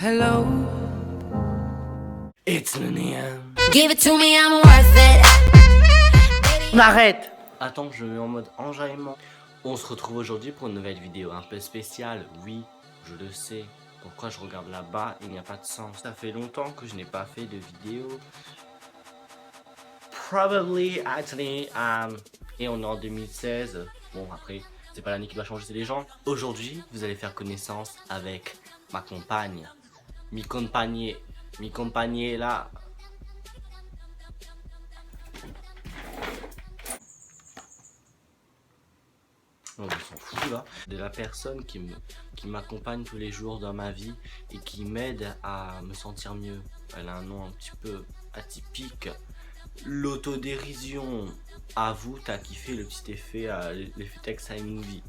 Hello, it's Liam. Give it to me, I'm worth it. On arrête. Attends, je mets en mode enjaillement. On se retrouve aujourd'hui pour une nouvelle vidéo un peu spéciale. Oui, je le sais. Pourquoi je regarde là-bas, il n'y a pas de sens. Ça fait longtemps que je n'ai pas fait de vidéo. Probably, actually, et on est en 2016. Bon, après, c'est pas l'année qui va changer, c'est les gens. Aujourd'hui, vous allez faire connaissance avec ma compagne. Mi compagne là. On s'en fout là. De la personne qui m'accompagne tous les jours dans ma vie et qui m'aide à me sentir mieux. Elle a un nom un petit peu atypique. L'autodérision. Avoue, t'as kiffé le petit effet, l'effet text iMovie.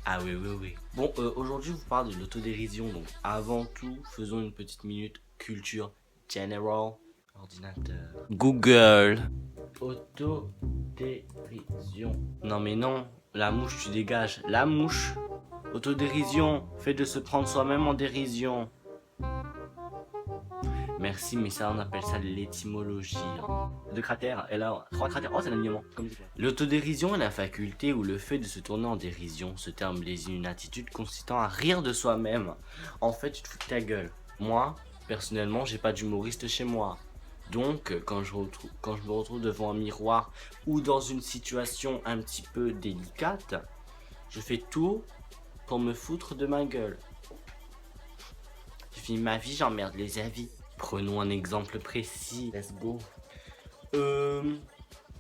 Ah oui, oui, oui. Bon, aujourd'hui, je vous parle de l'autodérision. Donc, avant tout, faisons une petite minute culture general. Ordinateur. Google. Autodérision. Non, mais non. La mouche, tu dégages. La mouche. Autodérision. Fait de se prendre soi-même en dérision. Merci, mais ça, on appelle ça l'étymologie. 2 cratères, et là, 3 cratères. Oh, c'est l'alignement. L'autodérision est la faculté ou le fait de se tourner en dérision. Ce terme désigne une attitude consistant à rire de soi-même. En fait, tu te fous de ta gueule. Moi, personnellement, j'ai pas d'humoriste chez moi. Donc, quand je me retrouve devant un miroir ou dans une situation un petit peu délicate, je fais tout pour me foutre de ma gueule. Je finis ma vie, j'emmerde les avis. Prenons un exemple précis. Let's go.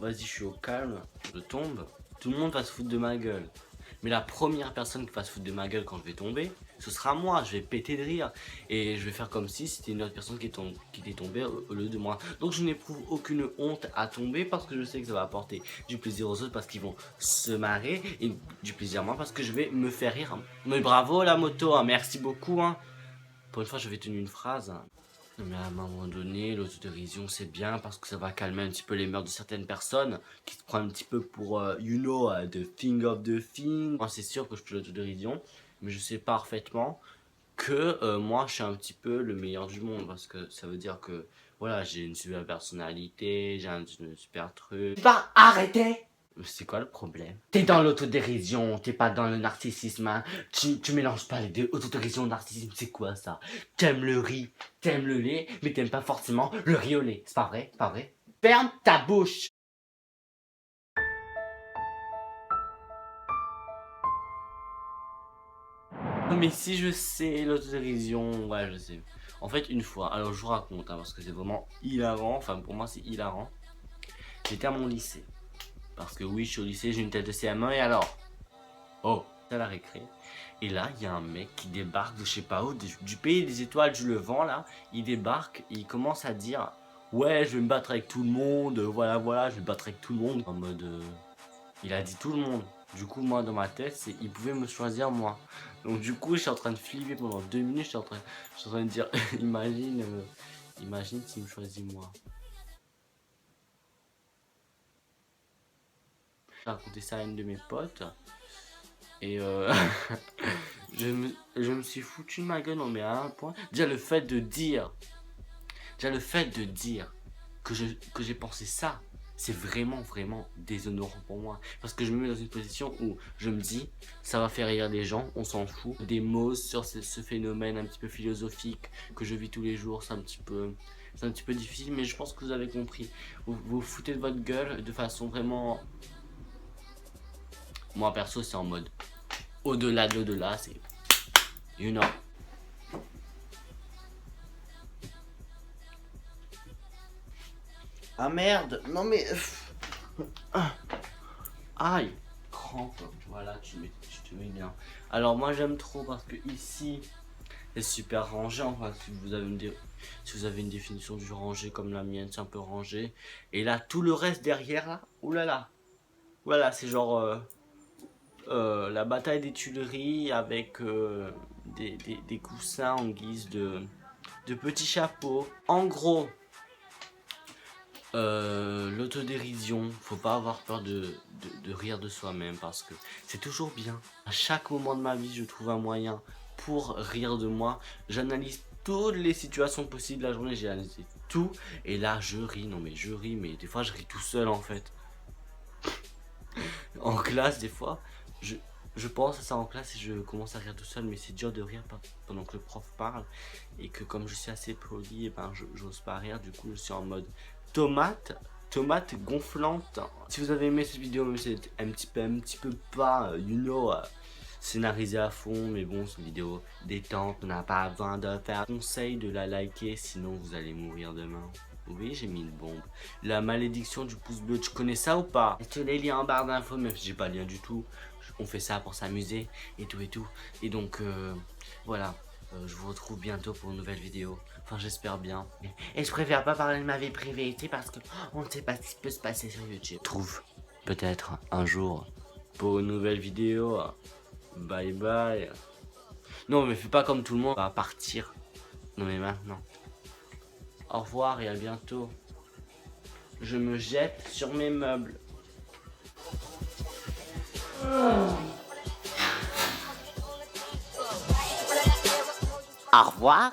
Vas-y, je suis au calme. Je tombe. Tout le monde va se foutre de ma gueule. Mais la première personne qui va se foutre de ma gueule quand je vais tomber, ce sera moi. Je vais péter de rire. Et je vais faire comme si c'était une autre personne qui était tombée au lieu de moi. Donc je n'éprouve aucune honte à tomber parce que je sais que ça va apporter du plaisir aux autres parce qu'ils vont se marrer. Et du plaisir à moi parce que je vais me faire rire. Mais bravo la moto, hein. Merci beaucoup. Hein. Pour une fois, je vais tenir une phrase. Hein. Mais à un moment donné, l'autodérision c'est bien parce que ça va calmer un petit peu les mœurs de certaines personnes qui se prennent un petit peu pour, the thing of the thing. Moi c'est sûr que je fais l'autodérision, mais je sais parfaitement que moi je suis un petit peu le meilleur du monde parce que ça veut dire que voilà, j'ai une super personnalité, j'ai un super truc. Tu vas arrêter! C'est quoi le problème? T'es dans l'autodérision, t'es pas dans le narcissisme, hein. Tu mélanges pas les deux. Autodérision, narcissisme, c'est quoi ça? T'aimes le riz, t'aimes le lait, mais t'aimes pas forcément le riz au lait. C'est pas vrai? C'est pas vrai? Ferme ta bouche! Mais si je sais l'autodérision, ouais je sais. En fait une fois, alors je vous raconte hein, parce que c'est vraiment hilarant, enfin pour moi c'est hilarant. J'étais à mon lycée. Parce que oui, je suis au lycée, j'ai une tête de CM1 et alors? Oh, c'est à la récré. Et là, il y a un mec qui débarque de je sais pas où, du pays des étoiles, du Levant là. Il débarque et il commence à dire ouais, je vais me battre avec tout le monde, voilà, voilà, je vais me battre avec tout le monde. En mode, il a dit tout le monde. Du coup, moi, dans ma tête, c'est il pouvait me choisir moi. Donc du coup, je suis en train de flipper pendant 2 minutes, je suis en train de dire imagine s'il me choisit moi. J'ai raconté ça à une de mes potes. Et je me suis foutu de ma gueule, non mais à un point. Déjà le fait de dire que j'ai pensé ça, c'est vraiment déshonorant pour moi. Parce que je me mets dans une position où je me dis, ça va faire rire les gens, on s'en fout. Des mots sur ce phénomène un petit peu philosophique que je vis tous les jours, c'est un petit peu difficile, mais je pense que vous avez compris. Vous foutez de votre gueule de façon vraiment... Moi perso c'est en mode... Au-delà de l'au-delà, c'est... You know. Ah merde, non mais... Aïe, crampe, voilà, tu te mets bien. Alors moi j'aime trop parce que ici, c'est super rangé, enfin si vous avez une définition du rangé comme la mienne, c'est un peu rangé. Et là, tout le reste derrière, là, oulala. Voilà, c'est genre... la bataille des Tuileries avec des coussins en guise de petits chapeaux. En gros, l'autodérision, faut pas avoir peur de rire de soi-même parce que c'est toujours bien. À chaque moment de ma vie, je trouve un moyen pour rire de moi. J'analyse toutes les situations possibles de la journée, j'ai analysé tout. Et là, je ris, non mais je ris, mais des fois je ris tout seul en fait. En classe, des fois, je pense à ça en classe et je commence à rire tout seul, mais c'est dur de rire pendant que le prof parle. Et que comme je suis assez poli, et ben j'ose pas rire, du coup je suis en mode tomate gonflante. Si vous avez aimé cette vidéo, même si c'est un petit peu pas, scénarisé à fond, mais bon, c'est une vidéo détente, on n'a pas besoin de faire. Conseil de la liker, sinon vous allez mourir demain. Oui, j'ai mis une bombe. La malédiction du pouce bleu, tu connais ça ou pas? Mettez les liens en barre d'infos, même si j'ai pas le lien du tout. On fait ça pour s'amuser et tout et tout. Et donc, voilà. Je vous retrouve bientôt pour une nouvelle vidéo. Enfin, j'espère bien. Et je préfère pas parler de ma vie privée, tu sais, parce que on ne sait pas ce qui peut se passer sur YouTube. Trouve peut-être un jour pour une nouvelle vidéo. Bye bye. Non, mais fais pas comme tout le monde. On va partir. Non, mais maintenant. Au revoir et à bientôt. Je me jette sur mes meubles. Au revoir.